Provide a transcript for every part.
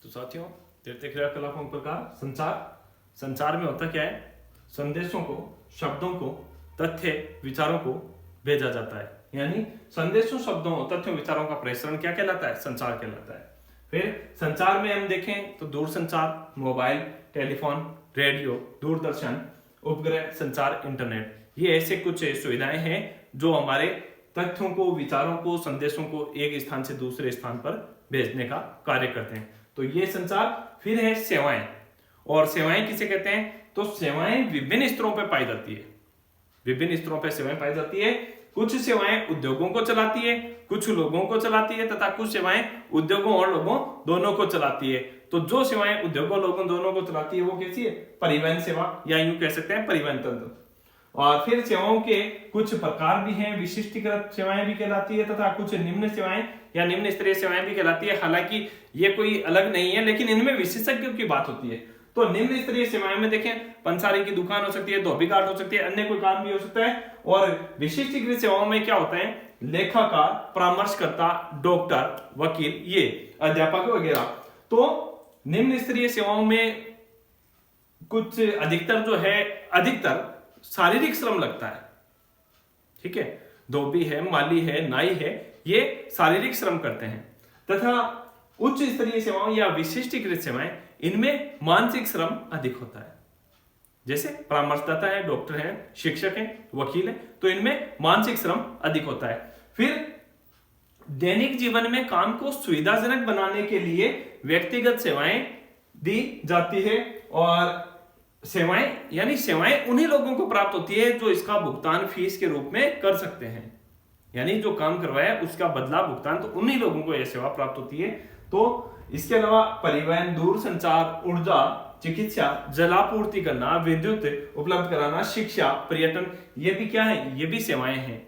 तो साथियों, तृतीय क्रियाकलापों के प्रकार संचार में होता क्या है? संदेशों को, शब्दों को, तथ्य विचारों को भेजा जाता है। यानी संदेशों, शब्दों, तथ्यों, विचारों का प्रेषण क्या कहलाता है? संचार कहलाता है। फिर संचार में हम देखें तो दूरसंचार, मोबाइल, टेलीफोन, रेडियो, दूरदर्शन, उपग्रह संचार, इंटरनेट, ये ऐसे कुछ सुविधाएं हैं जो हमारे तथ्यों को, विचारों को, संदेशों को एक स्थान से दूसरे स्थान पर भेजने का कार्य करते हैं। तो ये संचार। फिर है सेवाएं, और सेवाएं किसे कहते हैं? तो सेवाएं विभिन्न स्तरों पर पाई जाती है। विभिन्न स्तरों पर सेवाएं पाई जाती है। कुछ सेवाएं उद्योगों को चलाती है, कुछ लोगों को चलाती है, तथा कुछ सेवाएं उद्योगों और लोगों दोनों को चलाती है। तो जो सेवाएं उद्योगों, लोगों दोनों को चलाती है वो कैसी है? परिवहन सेवा, या यूं कह सकते हैं परिवहन तंत्र। और फिर सेवाओं के कुछ प्रकार भी हैं, विशिष्टीकृत सेवाएं भी कहलाती है, तथा कुछ निम्न सेवाएं या निम्न स्तरीय सेवाएं भी कहलाती है। हालांकि ये कोई अलग नहीं है, लेकिन इनमें विशेषज्ञों की बात होती है। तो निम्न स्तरीय सेवाएं में देखें, पंसारी की दुकान हो सकती है, धोबी घाट हो सकती है, अन्य कोई काम भी हो सकता है। और विशिष्टीकृत सेवाओं में क्या होता है? लेखाकार, परामर्शकर्ता, डॉक्टर, वकील, ये अध्यापक वगैरह। तो निम्न स्तरीय सेवाओं में कुछ अधिकतर शारीरिक श्रम लगता है। ठीक है, धोबी है, माली है, नाई है, ये शारीरिक श्रम करते हैं। तथा उच्च स्तरीय सेवाओं या विशिष्टीकृत सेवाएं, इनमें मानसिक श्रम अधिक होता है। जैसे परामर्शदाता है, डॉक्टर है, शिक्षक है, वकील है, तो इनमें मानसिक श्रम अधिक होता है। फिर दैनिक जीवन में काम को सुविधाजनक बनाने के लिए व्यक्तिगत सेवाएं दी जाती है। और सेवाएं उन्हीं लोगों को प्राप्त होती है जो इसका भुगतान फीस के रूप में कर सकते हैं। यानी जो काम करवाया उसका बदला भुगतान तो उन्हीं लोगों को यह सेवा प्राप्त होती है। तो इसके अलावा परिवहन, दूरसंचार, ऊर्जा, चिकित्सा, जलापूर्ति करना, विद्युत उपलब्ध कराना, शिक्षा, पर्यटन, ये भी क्या है? ये भी सेवाएं हैं।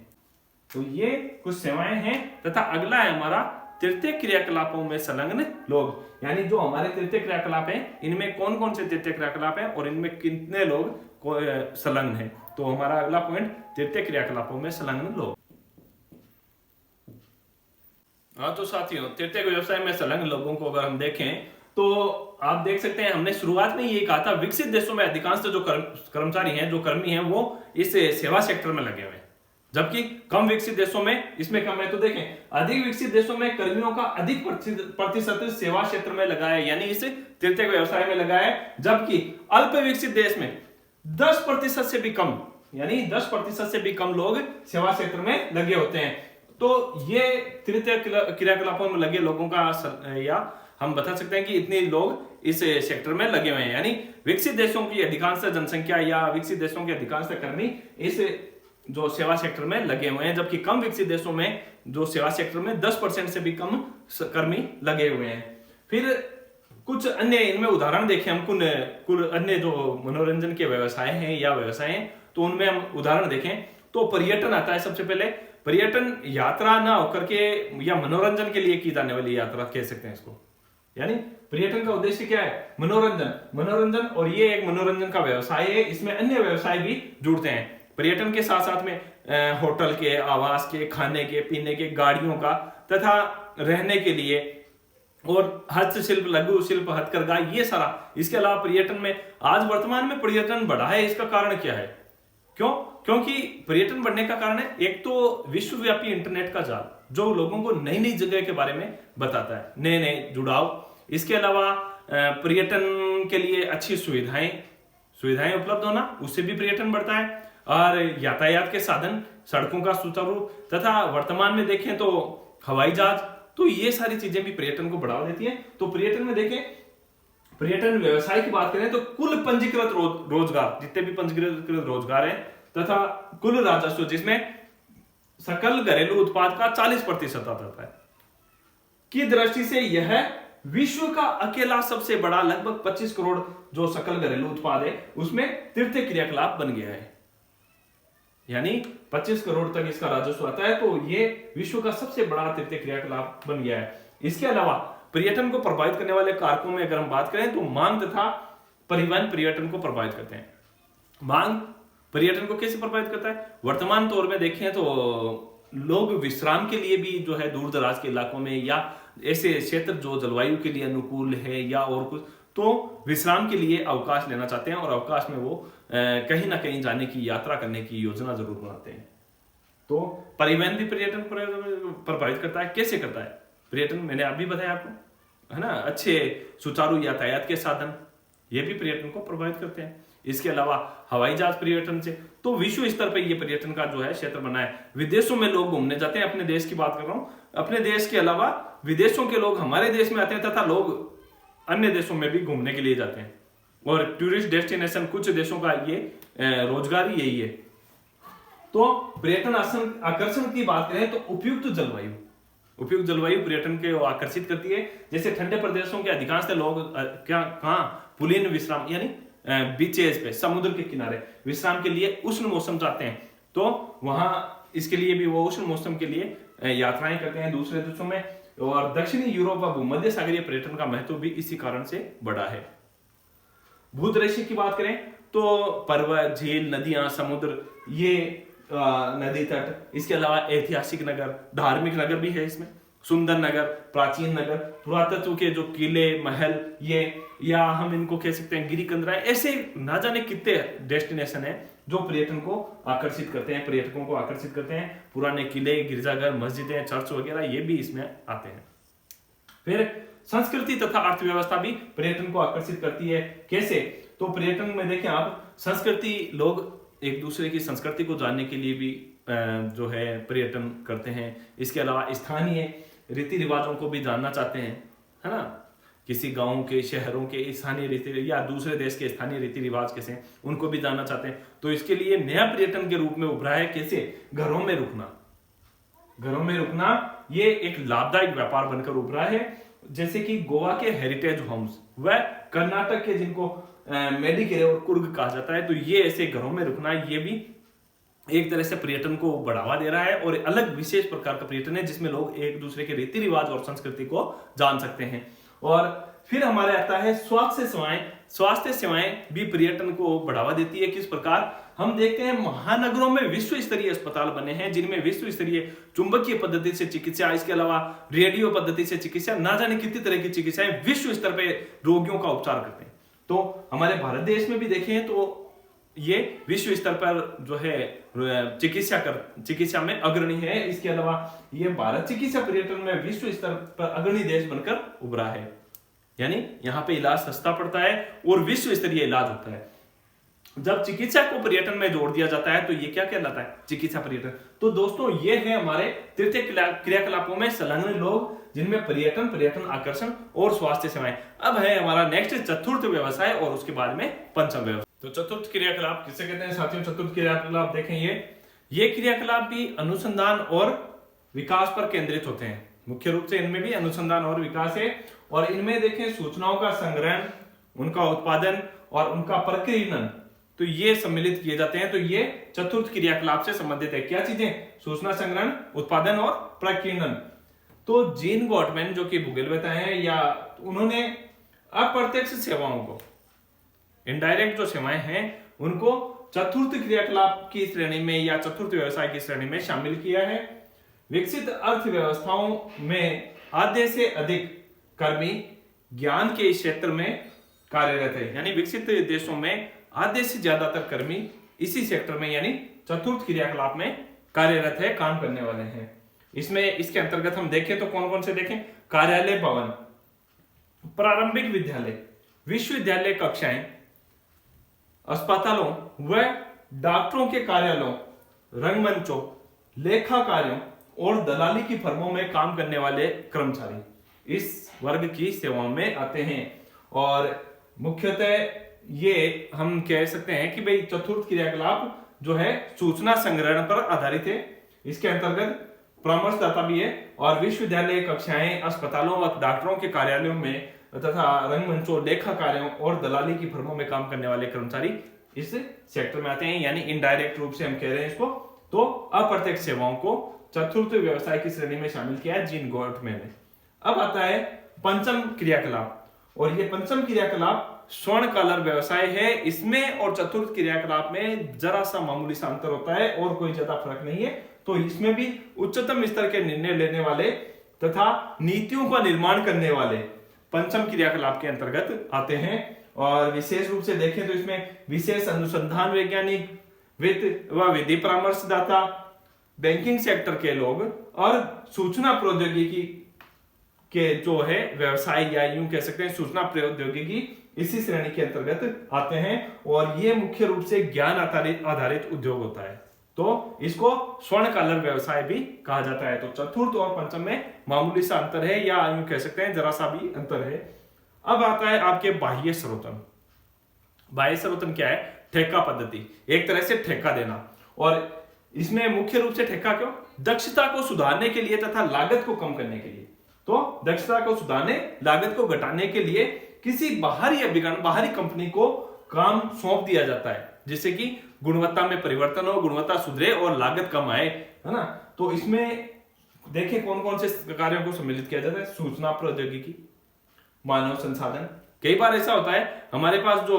तो ये कुछ सेवाएं हैं। तथा अगला है हमारा तृतीय क्रियाकलापों में संलग्न लोग। यानी जो हमारे तृतीय क्रियाकलाप हैं, इनमें कौन कौन से तृतीय क्रियाकलाप हैं और इनमें कितने लोग संलग्न हैं। तो हमारा अगला पॉइंट, तृतीय क्रियाकलापों में संलग्न लोग। हाँ तो साथियों, तृतीय व्यवसाय में संलग्न लोगों को अगर हम देखें तो आप देख सकते हैं, हमने शुरुआत में ये कहा था विकसित देशों में अधिकांश जो कर्मचारी हैं, जो कर्मी हैं, वो इस सेवा सेक्टर में लगे हुए हैं, जबकि कम विकसित देशों में इसमें कम है। तो देखें, अधिक विकसित देशों में कर्मियों का अधिक प्रतिशत सेवा क्षेत्र में लगा है, यानी इस तृतीय व्यवसाय में लगा है, जबकि अल्प विकसित देश में 10% से भी कम, यानी 10% से भी कम लोग सेवा क्षेत्र में लगे होते हैं। तो ये तृतीय क्रियाकलापों में लगे लोगों का, या हम बता सकते हैं कि इतने लोग इस सेक्टर में लगे हुए हैं। यानी विकसित देशों की अधिकांश जनसंख्या या विकसित देशों के अधिकांश कर्मी इस जो सेवा सेक्टर में लगे हुए हैं, जबकि कम विकसित देशों में जो सेवा सेक्टर में 10% से भी कम कर्मी लगे हुए हैं। फिर कुछ अन्य इनमें उदाहरण देखें हम, कुछ अन्य जो मनोरंजन के व्यवसाय हैं या व्यवसाय हैं, तो उनमें हम उदाहरण देखें तो पर्यटन आता है सबसे पहले। पर्यटन यात्रा ना होकर के या मनोरंजन के लिए की जाने वाली यात्रा कह सकते हैं इसको। यानी पर्यटन का उद्देश्य क्या है? मनोरंजन, और ये एक मनोरंजन का व्यवसाय है। इसमें अन्य व्यवसाय भी जुड़ते हैं। पर्यटन के साथ साथ में होटल के, आवास के, खाने के, पीने के, गाड़ियों का, तथा रहने के लिए, और हस्तशिल्प, लघु शिल्प, हथकरघा, ये सारा। इसके अलावा पर्यटन में आज वर्तमान में पर्यटन बढ़ा है। इसका कारण क्या है? क्यों? क्योंकि पर्यटन बढ़ने का कारण है, एक तो विश्वव्यापी इंटरनेट का जाल, जो लोगों को नई नई जगह के बारे में बताता है, नए नए जुड़ाव। इसके अलावा पर्यटन के लिए अच्छी सुविधाएं उपलब्ध होना, उससे भी पर्यटन बढ़ता है। और यातायात के साधन, सड़कों का सुचारू, तथा वर्तमान में देखें तो हवाई जहाज, तो ये सारी चीजें भी पर्यटन को बढ़ावा देती हैं। तो पर्यटन में देखें, पर्यटन व्यवसाय की बात करें तो कुल पंजीकृत रोजगार, जितने भी पंजीकृत रोजगार हैं, तथा कुल राजस्व, जिसमें सकल घरेलू उत्पाद का 40% आता है, की दृष्टि से यह विश्व का अकेला सबसे बड़ा, लगभग 25 करोड़ जो सकल घरेलू उत्पाद है, उसमें तृतीय क्रियाकलाप बन गया है। यानी 25 करोड़ तक इसका राजस्व आता है। तो ये विश्व का सबसे बड़ा तृतीय क्रियाकलाप बन गया है। इसके अलावा पर्यटन को प्रभावित करने वाले कारकों में अगर हम बात करें तो मांग तथा परिवहन पर्यटन को प्रभावित करते हैं। मांग पर्यटन को कैसे प्रभावित करता है? वर्तमान तौर में देखें तो लोग विश्राम के लिए भी जो है दूर दराज के इलाकों में या ऐसे क्षेत्र जो जलवायु के लिए अनुकूल है या और कुछ, तो विश्राम के लिए अवकाश लेना चाहते हैं और अवकाश में वो कहीं ना कहीं जाने की, यात्रा करने की योजना जरूर बनाते हैं। तो परिवहन भी पर्यटन प्रभावित करता है। कैसे करता है पर्यटन? मैंने अभी बताया आपको, है ना, अच्छे सुचारू यातायात के साधन, ये भी पर्यटन को प्रभावित करते हैं। इसके अलावा हवाई जहाज पर्यटन से, तो विश्व स्तर पर ये पर्यटन का जो है क्षेत्र बना है। विदेशों में लोग घूमने जाते हैं, अपने देश की बात कर रहा हूं, अपने देश के अलावा विदेशों के लोग हमारे देश में आते हैं तथा लोग अन्य देशों में भी घूमने के लिए जाते हैं। और टूरिस्ट डेस्टिनेशन कुछ देशों का ये रोजगार ही यही है। तो पर्यटन आकर्षण की बात करें तो उपयुक्त जलवायु पर्यटन को आकर्षित करती है। जैसे ठंडे प्रदेशों के अधिकांश लोग कहाँ पुलिन विश्राम यानी बीचेस पे, समुद्र के किनारे विश्राम के लिए उष्ण मौसम चाहते हैं, तो वहां इसके लिए भी वो उष्ण मौसम के लिए यात्राएं करते हैं दूसरे देशों में। और दक्षिणी यूरोप व भूमध्य सागरीय पर्यटन का महत्व भी इसी कारण से बढ़ा है। भूदृश्य की बात करें तो पर्वत, झील, नदियां, समुद्र, ये नदी तट, इसके अलावा ऐतिहासिक नगर, धार्मिक नगर भी है इसमें, सुंदर नगर, प्राचीन नगर, पुरातत्व के जो किले, महल, ये, या हम इनको कह सकते हैं गिरी कंदराएं, ऐसे ना जाने कितने डेस्टिनेशन है जो पर्यटन को आकर्षित करते हैं, पर्यटकों को आकर्षित करते हैं। पुराने किले, गिरजाघर, मस्जिदें, चर्च वगैरह ये भी इसमें आते हैं। फिर संस्कृति तथा अर्थव्यवस्था भी पर्यटन को आकर्षित करती है। कैसे? तो पर्यटन में देखें आप, संस्कृति, लोग एक दूसरे की संस्कृति को जानने के लिए भी जो है पर्यटन करते हैं। इसके अलावा स्थानीय रीति रिवाजों को भी जानना चाहते हैं, है ना, किसी गांव के, शहरों के स्थानीय रीति या दूसरे देश के स्थानीय रीति रिवाज कैसे, उनको भी जानना चाहते हैं। तो इसके लिए नया पर्यटन के रूप में उभरा है। कैसे? घरों में रुकना ये एक लाभदायक व्यापार बनकर उभरा है। जैसे कि गोवा के हेरिटेज होम्स व कर्नाटक के जिनको मेडिकेयर और कुर्ग कहा जाता है, तो ये ऐसे घरों में रुकना, ये भी एक तरह से पर्यटन को बढ़ावा दे रहा है और अलग विशेष प्रकार का पर्यटन है जिसमें लोग एक दूसरे के रीति रिवाज और संस्कृति को जान सकते हैं। और फिर हमारे आता है स्वास्थ्य सेवाएं भी पर्यटन को बढ़ावा देती है। किस प्रकार? हम देखते हैं महानगरों में विश्व स्तरीय अस्पताल बने हैं जिनमें विश्व स्तरीय चुंबकीय पद्धति से चिकित्सा, इसके अलावा रेडियो पद्धति से चिकित्सा, ना जाने कितनी तरह की चिकित्साएं विश्व स्तर पर रोगियों का उपचार करते हैं। तो हमारे भारत देश में भी देखें तो ये विश्व स्तर पर जो है चिकित्सा में अग्रणी है। इसके अलावा ये भारत चिकित्सा पर्यटन में विश्व स्तर पर अग्रणी देश बनकर उभरा है। यानी यहाँ पे इलाज सस्ता पड़ता है और विश्व स्तरीय इलाज होता है। जब चिकित्सा को पर्यटन में जोड़ दिया जाता है तो ये क्या कहलाता है? चिकित्सा पर्यटन। तो दोस्तों ये है हमारे तृतीय क्रियाकलापों में संलग्न लोग, जिनमें पर्यटन आकर्षण और स्वास्थ्य सेवाएं। अब है हमारा नेक्स्ट चतुर्थ व्यवसाय और उसके बाद में पंचम व्यवसाय। तो चतुर्थ क्रियाकलाप किसे कहते हैं साथियों? चतुर्थ क्रियाकलाप देखें, ये क्रियाकलाप भी अनुसंधान और विकास पर केंद्रित होते हैं। मुख्य रूप से इनमें भी अनुसंधान और विकास है। और इनमें देखें सूचनाओं का संग्रहण, उनका उत्पादन और उनका प्रकीर्णन, तो ये सम्मिलित किए जाते हैं। तो ये चतुर्थ क्रियाकलाप से संबंधित है। क्या चीजें? सूचना संग्रहण, उत्पादन और प्रकीर्णन। तो जीन गॉटमैन जो कि भूगोलवेत्ता हैं, या उन्होंने अप्रत्यक्ष सेवाओं को, इनडायरेक्ट जो सेवाएं हैं, उनको चतुर्थ क्रियाकलाप की श्रेणी में या चतुर्थ व्यवसाय की श्रेणी में शामिल किया है। विकसित अर्थव्यवस्थाओं में आधे से अधिक कर्मी ज्ञान के क्षेत्र में कार्यरत है। यानी विकसित देशों में आधे से ज्यादातर कर्मी इसी सेक्टर में यानी चतुर्थ क्रियाकलाप में कार्यरत है, काम करने वाले हैं। इसमें इसके अंतर्गत हम देखें तो कौन कौन से देखें? कार्यालय भवन, प्रारंभिक विद्यालय, विश्वविद्यालय कक्षाएं, अस्पतालों व डॉक्टरों के कार्यालयों, रंगमंचों, लेखा कार्यों और दलाली की फर्मों में काम करने वाले कर्मचारी इस वर्ग की सेवाओं में आते हैं। और मुख्यतः ये हम कह सकते हैं कि भाई चतुर्थ क्रियाकलाप जो है सूचना संग्रहण पर आधारित है। इसके अंतर्गत परामर्शदाता भी है और विश्वविद्यालय कक्षाएं, अस्पतालों व डॉक्टरों के कार्यालयों में तथा रंगमंचों, लेखा कार्यों और दलाली की फर्मों में काम करने वाले कर्मचारी इस सेक्टर में आते हैं। यानी इनडायरेक्ट रूप से हम कह रहे हैं इसको, तो अप्रत्यक्ष सेवाओं को चतुर्थ व्यवसाय की श्रेणी में शामिल किया है जीन गॉटमैन ने। अब आता है पंचम क्रियाकलाप, और ये पंचम क्रियाकलाप स्वर्ण कॉलर व्यवसाय है। इसमें और चतुर्थ क्रियाकलाप में जरा सा मामूली सा अंतर होता है और कोई ज्यादा फर्क नहीं है। तो इसमें भी उच्चतम स्तर के निर्णय लेने वाले तथा नीतियों का निर्माण करने वाले पंचम क्रियाकलाप के अंतर्गत आते हैं। और विशेष रूप से देखें तो इसमें विशेष अनुसंधान वैज्ञानिक, वित्त व विधि परामर्शदाता, बैंकिंग सेक्टर के लोग और सूचना प्रौद्योगिकी के जो है व्यवसाय, या यूं कह सकते हैं सूचना प्रौद्योगिकी, इसी श्रेणी के अंतर्गत आते हैं। और ये मुख्य रूप से ज्ञान आधारित उद्योग होता है, तो इसको स्वर्ण कॉलर व्यवसाय भी कहा जाता है। तो चतुर्थ और पंचम में मामूली सा अंतर है, या यूं कह सकते हैं जरा सा भी अंतर है। अब आता है आपके बाह्य स्रोतन। बाह्य स्रोतन क्या है? ठेका पद्धति, एक तरह से ठेका देना। और इसमें मुख्य रूप से ठेका क्यों? दक्षता को सुधारने के लिए तथा लागत को कम करने के लिए। तो दक्षता को सुधारने, लागत को घटाने के लिए किसी बाहरी अभिकरण, बाहरी कंपनी को काम सौंप दिया जाता है, जिससे कि गुणवत्ता में परिवर्तन हो, गुणवत्ता सुधरे और लागत कम आए, है ना। तो इसमें देखें कौन कौन से कार्यों को सम्मिलित किया जाता है। सूचना प्रौद्योगिकी, मानव संसाधन। कई बार ऐसा होता है हमारे पास जो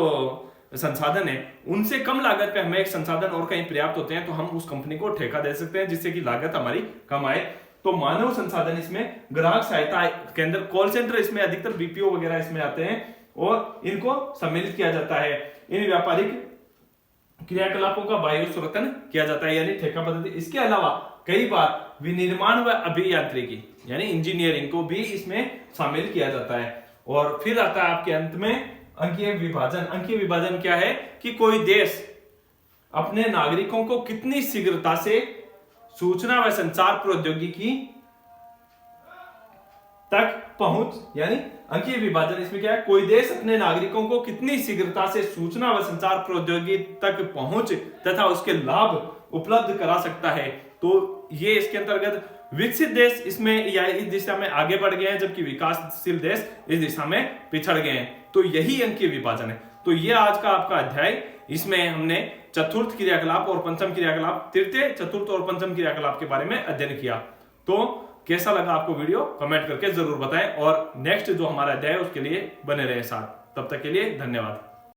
संसाधन है उनसे कम लागत पे हमें एक संसाधन और कहीं पर्याप्त होते हैं, तो हम उस कंपनी को ठेका दे सकते हैं, जिससे कि लागत हमारी कम आए। तो मानव संसाधन इसमें ग्राहक सहायता केंद्र, कॉल सेंटर, इसमें अधिकतर बीपीओ वगैरह इसमें आते हैं और इनको सम्मिलित किया जाता है। इन व्यापारिक क्रियाकलापों का बाह्य स्रोतन किया जाता है, यानी ठेका पद्धति। इसके अलावा कई बार विनिर्माण व अभियांत्रिकी यानी इंजीनियरिंग को भी इसमें शामिल किया जाता है। और फिर आता है आपके अंत में अंकीय विभाजन। अंकीय विभाजन क्या है कि कोई देश अपने नागरिकों को कितनी शीघ्रता से सूचना व संचार प्रौद्योगिकी तक पहुंच, यानी अंकीय विभाजन इसमें क्या है, कोई देश अपने नागरिकों को कितनी शीघ्रता से सूचना व संचार प्रौद्योगिकी तक पहुंच तथा उसके लाभ उपलब्ध करा सकता है। तो ये इसके अंतर्गत विकसित देश इसमें या इस दिशा में आगे बढ़ गए हैं, जबकि विकासशील देश इस दिशा में पिछड़ गए हैं। तो यही अंकीय विभाजन है। तो ये आज का आपका अध्याय, इसमें हमने चतुर्थ क्रियाकलाप और पंचम क्रियाकलाप, तृतीय, चतुर्थ और पंचम क्रियाकलाप के बारे में अध्ययन किया। तो कैसा लगा आपको वीडियो, कमेंट करके जरूर बताएं। और नेक्स्ट जो हमारा अध्याय है उसके लिए बने रहे साथ। तब तक के लिए धन्यवाद।